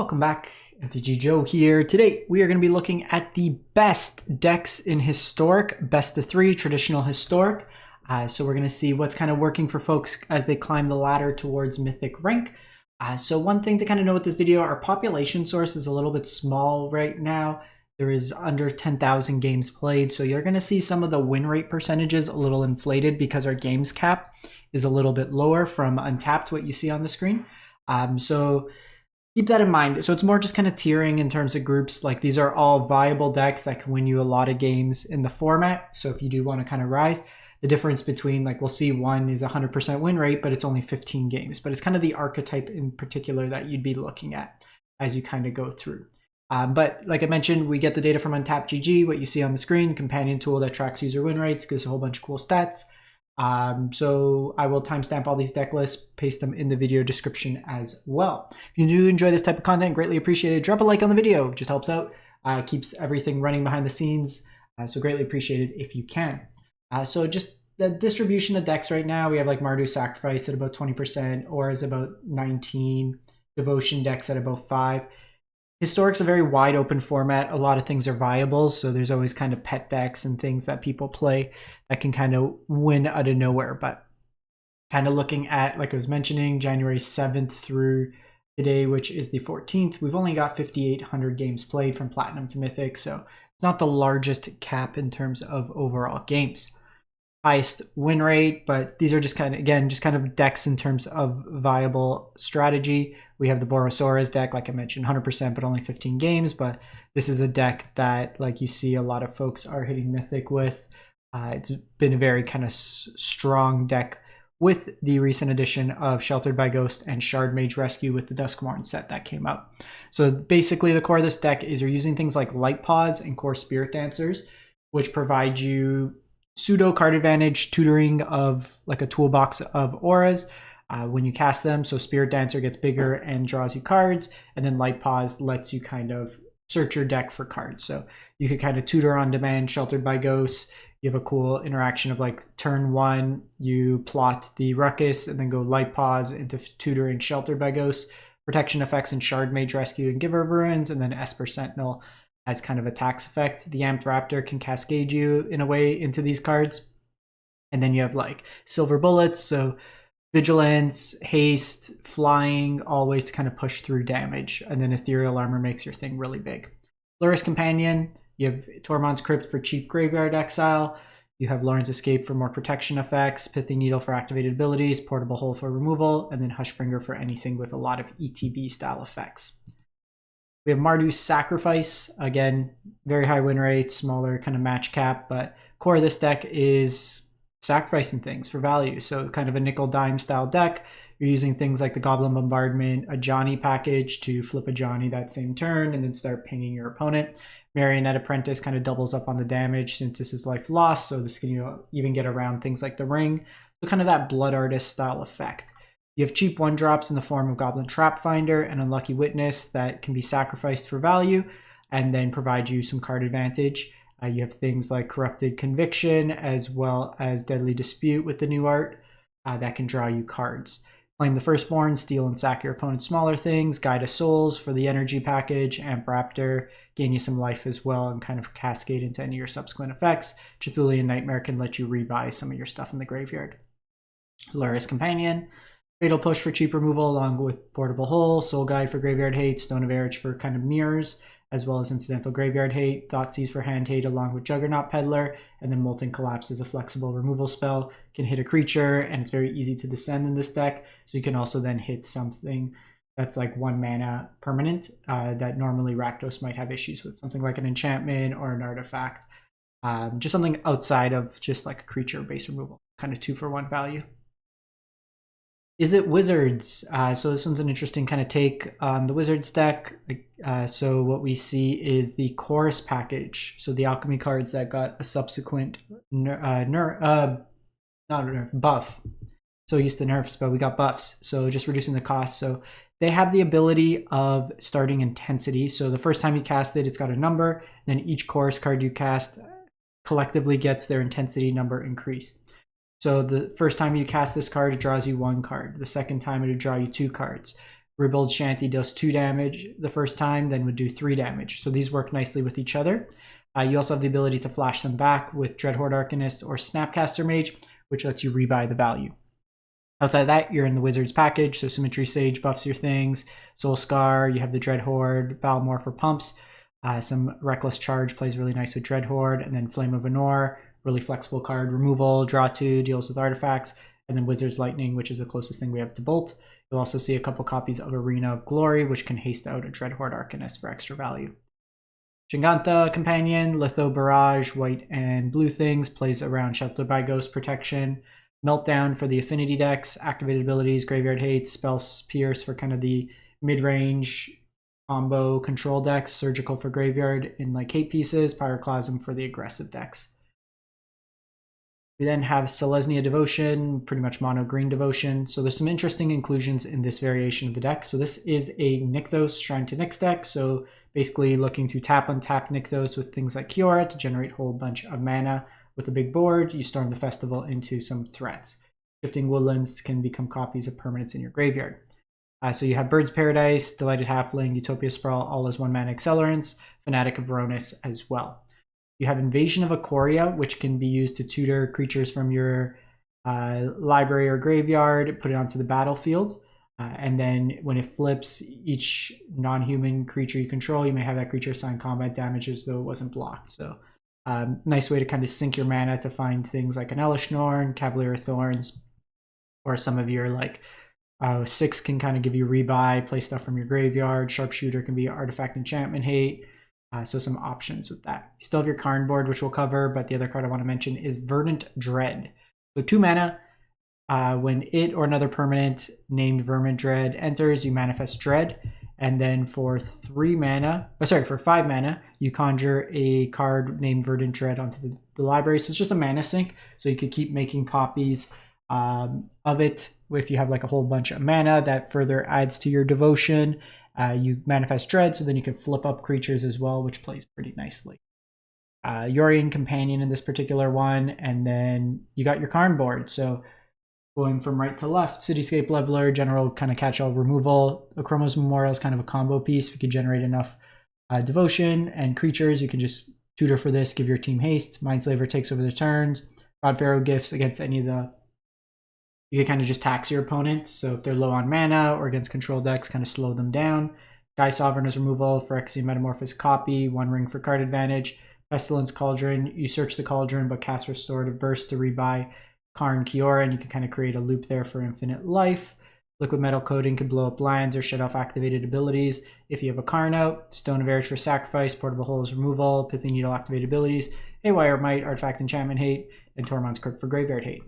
Welcome back, MTG Joe here. Today we are going to be looking at the best decks in Historic, best of 3, traditional Historic. So we're going to see what's kind of working for folks as they climb the ladder towards Mythic rank. So one thing to kind of know with this video, our population source is a little bit small right now. There is under 10,000 games played, so you're going to see some of the win rate percentages a little inflated because our games cap is a little bit lower from Untapped, what you see on the screen. So keep that in mind. So it's more just kind of tiering in terms of groups. Like these are all viable decks that can win you a lot of games in the format. So if you do want to kind of rise, the difference between, like, we'll see one is 100% win rate, but it's only 15 games. But it's kind of the archetype in particular that you'd be looking at as you kind of go through. But like I mentioned, we get the data from Untapped GG, what you see on the screen, companion tool that tracks user win rates, gives a whole bunch of cool stats. So I will timestamp all these deck lists, paste them in the video description as well. If you do enjoy this type of content, greatly appreciated. Drop a like on the video, just helps out, keeps everything running behind the scenes. So greatly appreciated if you can. So just the distribution of decks right now, we have like Mardu Sacrifice at about 20%, Auras about 19%, Devotion decks at about 5%. Historic's a very wide open format. A lot of things are viable, so there's always kind of pet decks and things that people play that can kind of win out of nowhere. But kind of looking at, like I was mentioning, January 7th through today, which is the 14th, we've only got 5,800 games played from Platinum to Mythic, so it's not the largest cap in terms of overall games. Highest win rate, but these are just kind of, again, just kind of decks in terms of viable strategy. We have the Boros Auras deck, like I mentioned, 100%, but only 15 games. But this is a deck that, like you see, a lot of folks are hitting Mythic with. It's been a very kind of strong deck with the recent addition of Sheltered by Ghost and Shard Mage Rescue with the Duskmourn set that came out. So basically, the core of this deck is you're using things like Light Paws and Core Spirit Dancers, which provide you pseudo card advantage, tutoring of like a toolbox of auras when you cast them. So Spirit Dancer gets bigger and draws you cards, and then Light Paws lets you kind of search your deck for cards. So you could kind of tutor on demand, Sheltered by Ghosts. You have a cool interaction of like turn 1, you plot the Ruckus and then go Light Paws into tutoring Sheltered by Ghosts, protection effects and Shard Mage Rescue and Giver of Ruins, and then Esper Sentinel as kind of a tax effect. The Amped Raptor can cascade you in a way into these cards. And then you have like Silver Bullets, so Vigilance, Haste, Flying, all ways to kind of push through damage. And then Ethereal Armor makes your thing really big. Lurrus Companion, you have Tormod's Crypt for cheap graveyard exile. You have Lauren's Escape for more protection effects, Pithy Needle for activated abilities, Portable Hole for removal, and then Hushbringer for anything with a lot of ETB style effects. We have Mardu Sacrifice, again, very high win rate, smaller kind of match cap, but core of this deck is sacrificing things for value. So kind of a nickel dime style deck. You're using things like the Goblin Bombardment, a Johnny package to flip a Johnny that same turn and then start pinging your opponent. Marionette Apprentice kind of doubles up on the damage since this is life lost, so this can even get around things like the Ring. So kind of that Blood Artist style effect. You have cheap 1-drops in the form of Goblin Trap Finder and Unlucky Witness that can be sacrificed for value and then provide you some card advantage. You have things like Corrupted Conviction as well as Deadly Dispute with the new art that can draw you cards. Claim the Firstborn, steal and sack your opponent's smaller things. Guide of Souls for the energy package. Amp Raptor, gain you some life as well and kind of cascade into any of your subsequent effects. Cthulhian Nightmare can let you rebuy some of your stuff in the graveyard. Lurrus Companion, Fatal Push for cheap removal along with Portable Hole, Soul Guide for graveyard hate, Stone of Erich for kind of mirrors, as well as incidental graveyard hate, Thoughtseize for hand hate along with Juggernaut Peddler, and then Molten Collapse is a flexible removal spell, can hit a creature, and it's very easy to descend in this deck, so you can also then hit something that's like 1 mana permanent that normally Rakdos might have issues with, something like an enchantment or an artifact, just something outside of just like a creature base removal, kind of 2-for-1 value. Izzet Wizards. So this one's an interesting kind of take on the Wizards deck. So what we see is the Chorus package. So the alchemy cards that got a subsequent buff. So used to nerfs, but we got buffs. So just reducing the cost. So they have the ability of starting intensity. So the first time you cast it, it's got a number. Then each Chorus card you cast collectively gets their intensity number increased. So the first time you cast this card, it draws you 1 card. The second time, it'll draw you 2 cards. Ribald Shanty does 2 damage the first time, then would do 3 damage. So these work nicely with each other. You also have the ability to flash them back with Dreadhorde Arcanist or Snapcaster Mage, which lets you rebuy the value. Outside of that, you're in the Wizards package, so Symmetry Sage buffs your things, Soul Scar, you have the Dreadhorde, Balmor for pumps, some Reckless Charge plays really nice with Dreadhorde, and then Flame of Anor, really flexible card, removal, draw 2, deals with artifacts, and then Wizard's Lightning, which is the closest thing we have to Bolt. You'll also see a couple copies of Arena of Glory, which can haste out a Dreadhorde Arcanist for extra value. Jingantha Companion, Litho Barrage, white and blue things, plays around Shelter by Ghost protection. Meltdown for the Affinity decks, activated abilities, Graveyard Hate, Spells Pierce for kind of the mid-range combo control decks, Surgical for Graveyard in like 8 pieces, Pyroclasm for the aggressive decks. We then have Selesnya Devotion, pretty much mono green Devotion. So there's some interesting inclusions in this variation of the deck. So this is a Nykthos Shrine to Nyx deck. So basically looking to tap untap Nykthos with things like Kiora to generate a whole bunch of mana. With a big board, you storm the festival into some threats. Shifting Woodlands can become copies of permanents in your graveyard. So you have Bird's Paradise, Delighted Halfling, Utopia Sprawl, all as 1-mana accelerants, Fanatic of Veronis as well. You have Invasion of Ikoria, which can be used to tutor creatures from your library or graveyard, put it onto the battlefield. And then when it flips, each non-human creature you control, you may have that creature assign combat damage as though it wasn't blocked. So nice way to kind of sink your mana to find things like an Elesh Norn, Cavalier of Thorns, or some of your like 6 can kind of give you rebuy, play stuff from your graveyard. Sharpshooter can be Artifact Enchantment Hate. So some options with that. You still have your Karn board, which we'll cover, but the other card I want to mention is Verdant Dread. So 2 mana. When it or another permanent named Vermin Dread enters, you manifest Dread. And then for 5 mana, you conjure a card named Verdant Dread onto the library. So it's just a mana sink. So you could keep making copies of it. If you have like a whole bunch of mana, that further adds to your devotion. You manifest Dread, so then you can flip up creatures as well, which plays pretty nicely. Yorion Companion in this particular one, and then you got your Karn board. So going from right to left, Cityscape Leveler, general kind of catch-all removal. Akroma's Memorial is kind of a combo piece. If you could generate enough devotion and creatures, you can just tutor for this, give your team haste. Mindslaver takes over the turns. God Pharaoh Gifts against any of the... You can kind of just tax your opponent. So if they're low on mana or against control decks, kind of slow them down. Sky Sovereign is removal. Phyrexian Metamorphosis copy. 1 ring for card advantage. Pestilence Cauldron. You search the Cauldron, but cast Restorative Burst to rebuy Karn Kiora, and you can kind of create a loop there for infinite life. Liquid Metal Coating can blow up lands or shut off activated abilities. If you have a Karn out, Stone of Errors for sacrifice, Portable Hole is removal, Pithing Needle activated abilities, Haywire Might, Artifact Enchantment Hate, and Tormod's Crypt for graveyard hate.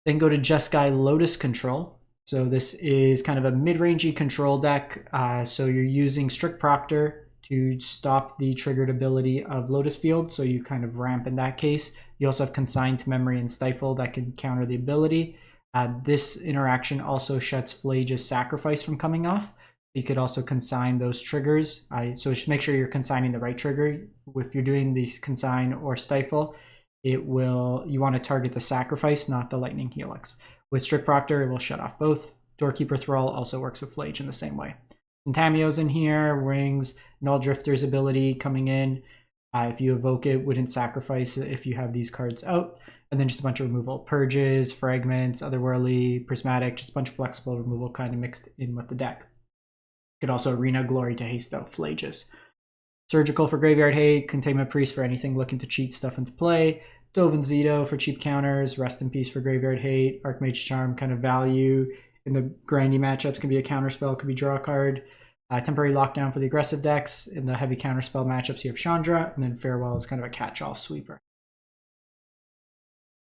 Then go to Jeskai Lotus Control. So this is kind of a mid-rangey control deck. So you're using Strict Proctor to stop the triggered ability of Lotus Field. So you kind of ramp in that case. You also have Consign to Memory and Stifle that can counter the ability. This interaction also shuts Phlage's Sacrifice from coming off. You could also consign those triggers. So just make sure you're consigning the right trigger. If you're doing these Consign or Stifle, you want to target the Sacrifice, not the Lightning Helix. With Strict Proctor, it will shut off both. Doorkeeper Thrall also works with Phlage in the same way. Tamio's in here, Rings, Null Drifter's ability coming in. If you evoke it, wouldn't sacrifice it if you have these cards out. And then just a bunch of removal. Purges, Fragments, Otherworldly, Prismatic, just a bunch of flexible removal kind of mixed in with the deck. You could also Arena Glory to haste out Phlages. Surgical for graveyard hate, Containment Priest for anything looking to cheat stuff into play, Dovin's Veto for cheap counters, Rest in Peace for graveyard hate, Archmage Charm kind of value. In the grindy matchups, can be a counterspell, could be draw a card. Temporary Lockdown for the aggressive decks. In the heavy counterspell matchups, you have Chandra, and then Farewell is kind of a catch-all sweeper.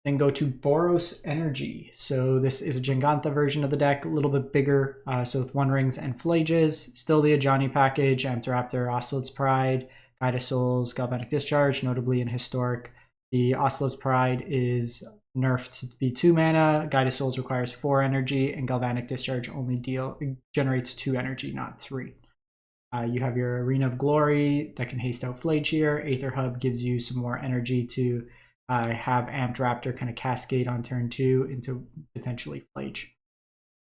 Then go to Boros Energy. So this is a Jingantha version of the deck, a little bit bigger, so with 1 rings and Phlages. Still the Ajani package, Ampteraptor, Ocelot's Pride, Guide of Souls, Galvanic Discharge, notably in Historic. The Ocelot's Pride is nerfed to be 2 mana, Guide of Souls requires 4 energy, and Galvanic Discharge only generates 2 energy, not 3. You have your Arena of Glory that can haste out Phlage here. Aether Hub gives you some more energy to have Amped Raptor kind of cascade on turn 2 into potentially Phlage.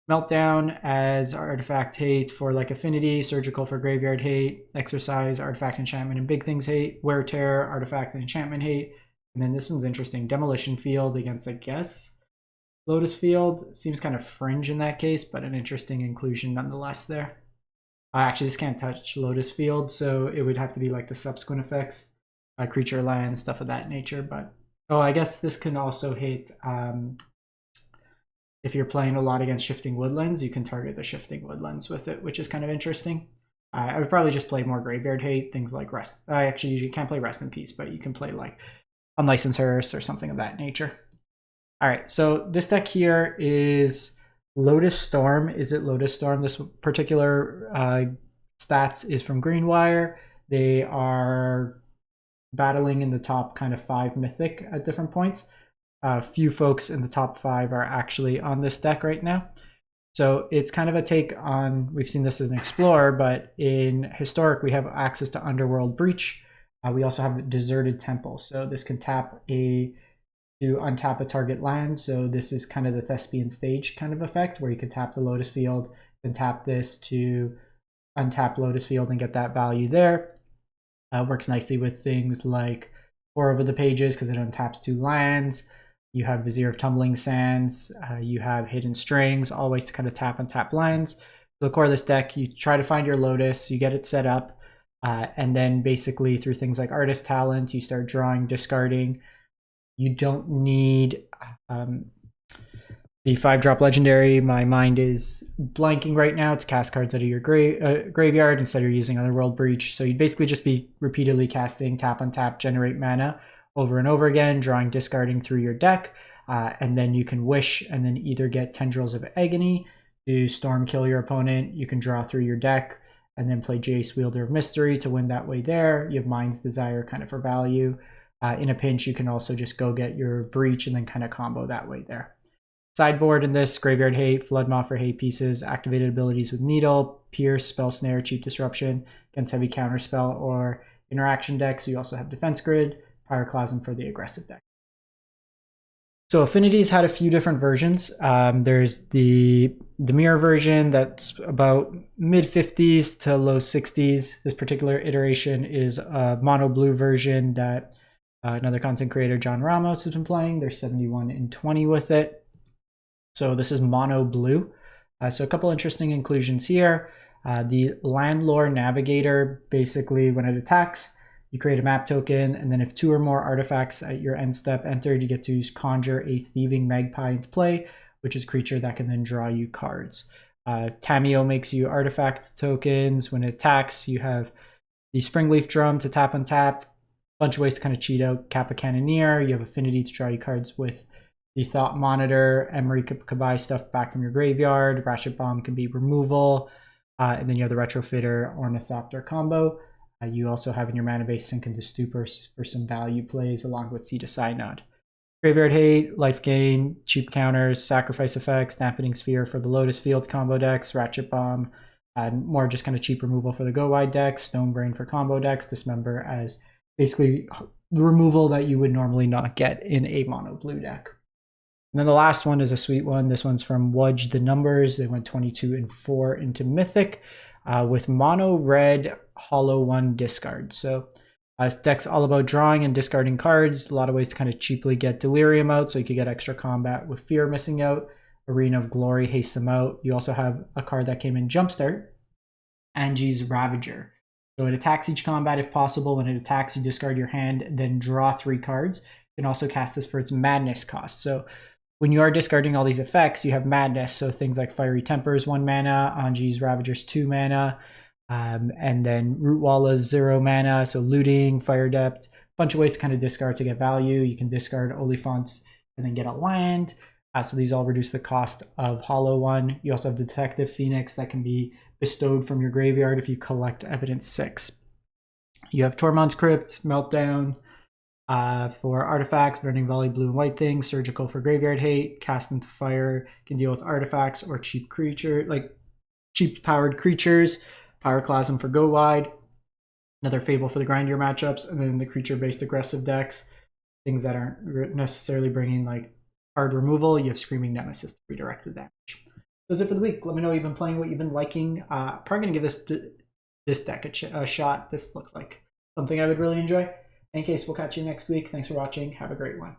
Meltdown as artifact hate for like Affinity, Surgical for graveyard hate, Exercise, artifact enchantment and big things hate, Wear Tear, artifact and enchantment hate. And then this one's interesting, Demolition Field against, I guess, Lotus Field. Seems kind of fringe in that case, but an interesting inclusion nonetheless there. Actually, this can't touch Lotus Field, so it would have to be like the subsequent effects, creature land, stuff of that nature. But oh, I guess this can also hit if you're playing a lot against Shifting Woodlands, you can target the Shifting Woodlands with it, which is kind of interesting. I would probably just play more graveyard hate, things like Rest. Actually, you can't play Rest in Peace, but you can play like Unlicensed Hearse or something of that nature. All right, so this deck here is Lotus Storm. Izzet Lotus Storm? This particular stats is from Greenwire. They are battling in the top kind of 5 mythic at different points. Few folks in the top 5 are actually on this deck right now. So it's kind of a take on, we've seen this as an Explorer, but in Historic we have access to Underworld Breach. We also have Deserted Temple. So this can tap to untap a target land. So this is kind of the Thespian Stage kind of effect, where you can tap the Lotus Field and tap this to untap Lotus Field and get that value there. Works nicely with things like Pour Over the Pages because it untaps 2 lands. You have Vizier of Tumbling Sands. You have Hidden Strings, all ways to kind of tap and tap lands. So the core of this deck, you try to find your Lotus, you get it set up, and then basically through things like Artist Talent, you start drawing, discarding. You don't need the 5-drop legendary. My mind is blanking right now to cast cards out of your graveyard instead of using Underworld Breach. So you'd basically just be repeatedly casting tap on tap, generate mana over and over again, drawing, discarding through your deck. And then you can wish and then either get Tendrils of Agony to storm kill your opponent. You can draw through your deck and then play Jace, Wielder of Mystery to win that way there. You have Mind's Desire kind of for value. In a pinch, you can also just go get your Breach and then kind of combo that way there. Sideboard in this, Graveyard Hate, Flood Moth for hate pieces, activated abilities with Needle, Pierce, Spell Snare, Cheap Disruption against heavy counterspell or interaction decks. You also have Defense Grid, Pyroclasm for the aggressive deck. So Affinity's had a few different versions. There's the mirror version that's about mid-50s to low 60s. This particular iteration is a mono blue version that another content creator, John Ramos, has been playing. They're 71-20 with it. So this is mono blue. So a couple interesting inclusions here. The Landlore Navigator, basically when it attacks, you create a map token, and then if 2 or more artifacts at your end step entered, you get to conjure a Thieving Magpie into play, which is a creature that can then draw you cards. Tamiyo makes you artifact tokens. When it attacks, you have the Springleaf Drum to tap untapped. Bunch of ways to kind of cheat out Kappa Cannoneer. You have Affinity to draw you cards with the Thought Monitor. Emery could buy stuff back from your graveyard. Ratchet Bomb can be removal. And then you have the Retrofitter Ornithopter combo. You also have in your mana base Sink into Stupor for some value plays along with Seed of Synod. Graveyard Hate, Life Gain, cheap counters, Sacrifice effects, Dampening Sphere for the Lotus Field combo decks, Ratchet Bomb, more just kind of cheap removal for the Go Wide decks, Stone Brain for combo decks, Dismember as basically the removal that you would normally not get in a mono blue deck. And then the last one is a sweet one. This one's from Wudge the Numbers. They went 22-4 into Mythic with mono red hollow 1 discard. So this deck's all about drawing and discarding cards. A lot of ways to kind of cheaply get Delirium out, so you could get extra combat with Fear missing out. Arena of Glory haste them out. You also have a card that came in Jumpstart, Angie's Ravager. So it attacks each combat if possible. When it attacks, you discard your hand, then draw 3 cards. You can also cast this for its Madness cost. So when you are discarding all these effects, you have Madness. So things like Fiery Tempers 1 mana, Angie's Ravagers 2 mana, and then Rootwalla's 0 mana. So Looting, Fire Depth, bunch of ways to kind of discard to get value. You can discard Oliphant and then get a land. So these all reduce the cost of Hollow 1. You also have Detective Phoenix that can be bestowed from your graveyard if you collect Evidence 6. You have Tormod's Crypt, Meltdown for artifacts, Burning Volley, blue and white things, Surgical for graveyard hate, Cast into Fire, can deal with artifacts or cheap creature, like cheap powered creatures, Pyroclasm for Go Wide, another Fable for the grindier matchups, and then the creature-based aggressive decks, things that aren't necessarily bringing like hard removal, you have Screaming Nemesis to redirect the damage. That's it for the week. Let me know what you've been playing, what you've been liking. Probably gonna give this deck a shot. This looks like something I would really enjoy. In case, we'll catch you next week. Thanks for watching. Have a great one.